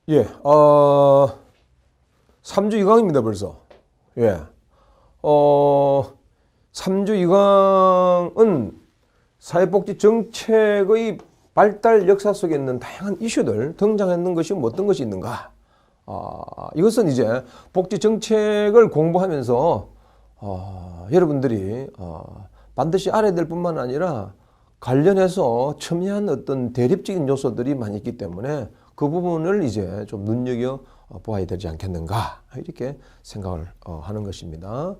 예, 3주 2강입니다, 벌써. 예. 3주 2강은 사회복지 정책의 발달 역사 속에 있는 다양한 이슈들 등장했는 것이 어떤 것이 있는가. 이것은 이제 복지 정책을 공부하면서 여러분들이 반드시 알아야 될 뿐만 아니라 관련해서 첨예한 어떤 대립적인 요소들이 많이 있기 때문에 그 부분을 이제 좀 눈여겨 보아야 되지 않겠는가 이렇게 생각을 하는 것입니다.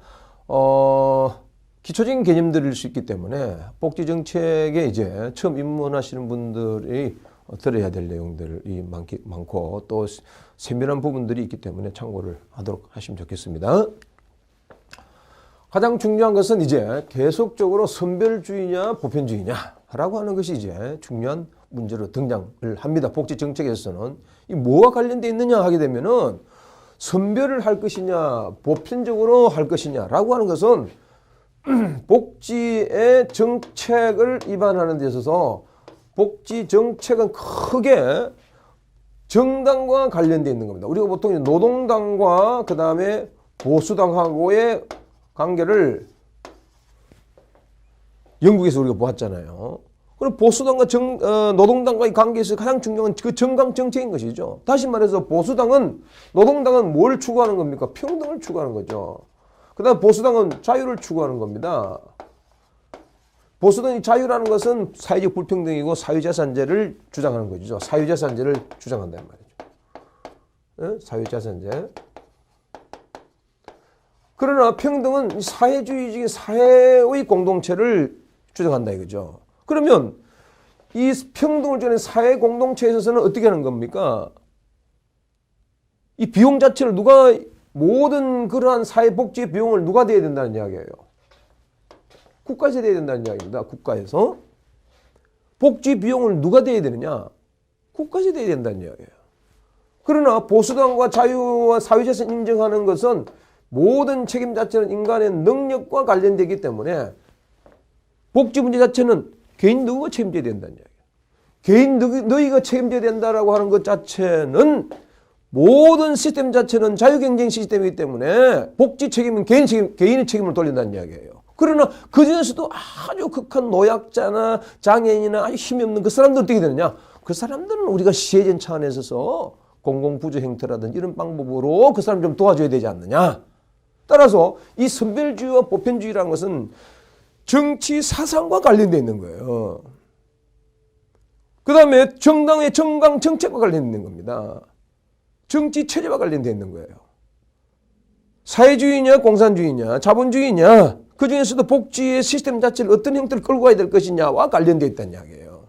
기초적인 개념들일 수 있기 때문에 복지 정책에 이제 처음 입문하시는 분들이 들어야 될 내용들이 많고 또 세밀한 부분들이 있기 때문에 참고를 하도록 하시면 좋겠습니다. 가장 중요한 것은 이제 계속적으로 선별주의냐 보편주의냐라고 하는 것이 이제 중요한 문제로 등장을 합니다. 복지 정책에서는 이 뭐와 관련되어 있느냐 하게 되면은 선별을 할 것이냐 보편적으로 할 것이냐라고 하는 것은 복지의 정책을 입안하는 데 있어서 복지 정책은 크게 정당과 관련되어 있는 겁니다. 우리가 보통 노동당과 그 다음에 보수당하고의 관계를 영국에서 우리가 보았잖아요. 그럼 보수당과 노동당과의 관계에서 가장 중요한 그 정강 정책인 것이죠. 다시 말해서 노동당은 뭘 추구하는 겁니까? 평등을 추구하는 거죠. 그 다음 보수당은 자유를 추구하는 겁니다. 보수당의 자유라는 것은 사회적 불평등이고 사유재산제를 주장하는 거죠. 사유재산제를 주장한다는 말이죠. 네? 사유재산제. 그러나 평등은 사회주의적인 사회의 공동체를 주장한다 이거죠. 그러면 이 평등을 주는 사회 공동체에 있어서는 어떻게 하는 겁니까? 이 비용 자체를 모든 그러한 사회복지의 비용을 누가 대야 된다는 이야기예요? 국가에서 대야 된다는 이야기입니다. 국가에서. 복지 비용을 누가 대야 되느냐? 국가에서 대야 된다는 이야기예요. 그러나 보수당과 자유와 사유재산 인정하는 것은 모든 책임 자체는 인간의 능력과 관련되기 때문에 복지 문제 자체는 개인 누구가 책임져야 된다는 이야기예요. 개인 너희가 책임져야 된다라고 하는 것 자체는 모든 시스템 자체는 자유경쟁 시스템이기 때문에 복지 책임은 개인의 책임을 돌린다는 이야기예요. 그러나 그 중에서도 아주 극한 노약자나 장애인이나 아주 힘이 없는 그 사람들은 어떻게 되느냐? 그 사람들은 우리가 시혜전 차원에서 있어서 공공부조 행태라든지 이런 방법으로 그 사람 좀 도와줘야 되지 않느냐? 따라서 이 선별주의와 보편주의라는 것은 정치 사상과 관련되어 있는 거예요. 그 다음에 정당의 정강 정책과 관련되어 있는 겁니다. 정치 체제와 관련되어 있는 거예요. 사회주의냐 공산주의냐 자본주의냐 그 중에서도 복지의 시스템 자체를 어떤 형태를 끌고 가야 될 것이냐와 관련되어 있다는 이야기예요.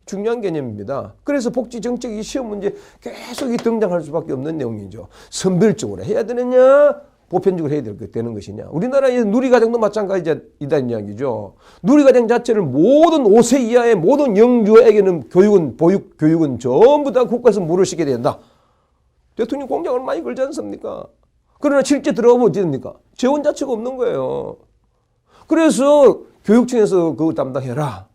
중요한 개념입니다. 그래서 복지 정책이 시험 문제 계속 등장할 수밖에 없는 내용이죠. 선별적으로 해야 되느냐 보편적으로 해야 되는 것이냐. 우리나라의 누리과정도 마찬가지이다는 이야기죠. 누리과정 자체를 모든 5세 이하의 모든 영유아에게는 교육은 전부 다 국가에서 물을 씻게 된다. 대통령 공약을 많이 걸지 않습니까? 그러나 실제 들어가면 어떻게 됩니까? 재원 자체가 없는 거예요. 그래서 교육청에서 그거 담당해라.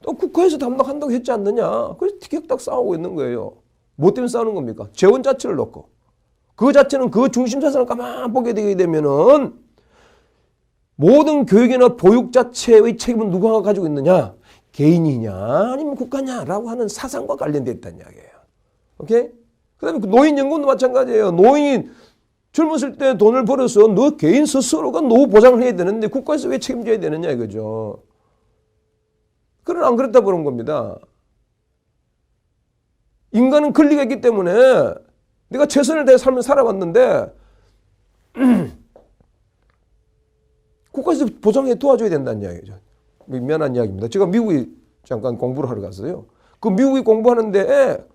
또 국가에서 담당한다고 했지 않느냐. 그래서 티격탁 싸우고 있는 거예요. 뭐 때문에 싸우는 겁니까? 재원 자체를 놓고. 그 자체는 그 중심 사상을 가만 보게 되게 되면은 모든 교육이나 보육 자체의 책임은 누가 가지고 있느냐? 개인이냐 아니면 국가냐라고 하는 사상과 관련되어 있다는 이야기예요. 오케이? 그 다음에 노인연금도 마찬가지예요. 노인이 젊었을 때 돈을 벌어서 너 개인 스스로가 노후 보장을 해야 되는데 국가에서 왜 책임져야 되느냐 이거죠. 그러나 안 그렇다 그런 겁니다. 인간은 권리가 있기 때문에 내가 최선을 다해 삶을 살아왔는데 국가에서 보장해 도와줘야 된다는 이야기죠. 미안한 이야기입니다. 제가 미국에 잠깐 공부를 하러 갔어요. 그 미국에 공부하는데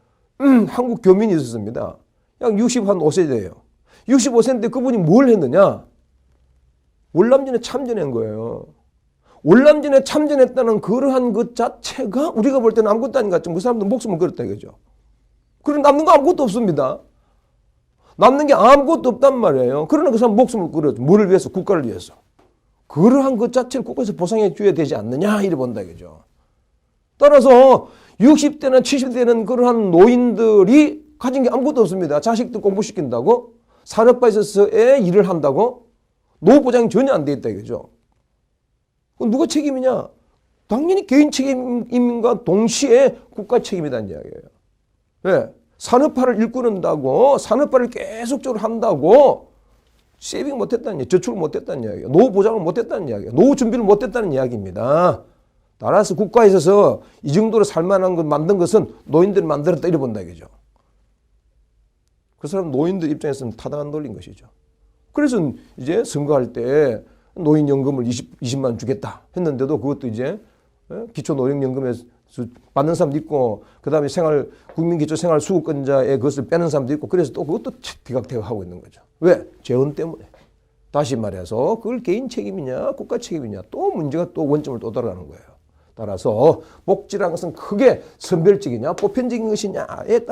한국 교민이 있었습니다. 약 65세대예요. 65세인데 그분이 뭘 했느냐? 월남전에 참전한 거예요. 월남전에 참전했다는 그러한 것 자체가 우리가 볼 때는 아무것도 아닌 것 같지만 그 사람들 목숨을 걸었다 이거죠. 그럼 남는 거 아무것도 없습니다. 남는 게 아무것도 없단 말이에요. 그러나 그 사람 목숨을 걸었죠. 뭐를 위해서? 국가를 위해서. 그러한 것 자체를 국가에서 보상해 줘야 되지 않느냐 이래 본다 이거죠. 따라서 60대나 70대는 그러한 노인들이 가진 게 아무것도 없습니다. 자식들 공부시킨다고? 산업화에서의 일을 한다고? 노후 보장이 전혀 안 돼 있다 이거죠. 누가 책임이냐? 당연히 개인 책임과 동시에 국가 책임이라는 이야기예요. 왜? 산업화를 일구는다고, 산업화를 계속적으로 한다고 세이빙 못했다는 이야기, 저축을 못했다는 이야기예요. 노후 보장을 못했다는 이야기예요. 노후 준비를 못했다는 이야기입니다. 따라서 국가에 있어서 이 정도로 살만한 걸 만든 것은 노인들이 만들었다 이래 본다 이거죠. 그 사람 노인들 입장에서는 타당한 논리인 것이죠. 그래서 이제 선거할 때 노인연금을 20만 원 주겠다 했는데도 그것도 이제 기초노령연금에서 받는 사람도 있고 그다음에 국민기초생활수급권자의 그것을 빼는 사람도 있고 그래서 또 그것도 뒤각태각하고 있는 거죠. 왜? 재원 때문에. 다시 말해서 그걸 개인 책임이냐 국가 책임이냐 또 문제가 또 원점을 또 돌아가는 거예요. 따라서 복지라는 것은 크게 선별적이냐 보편적인 것이냐에 따라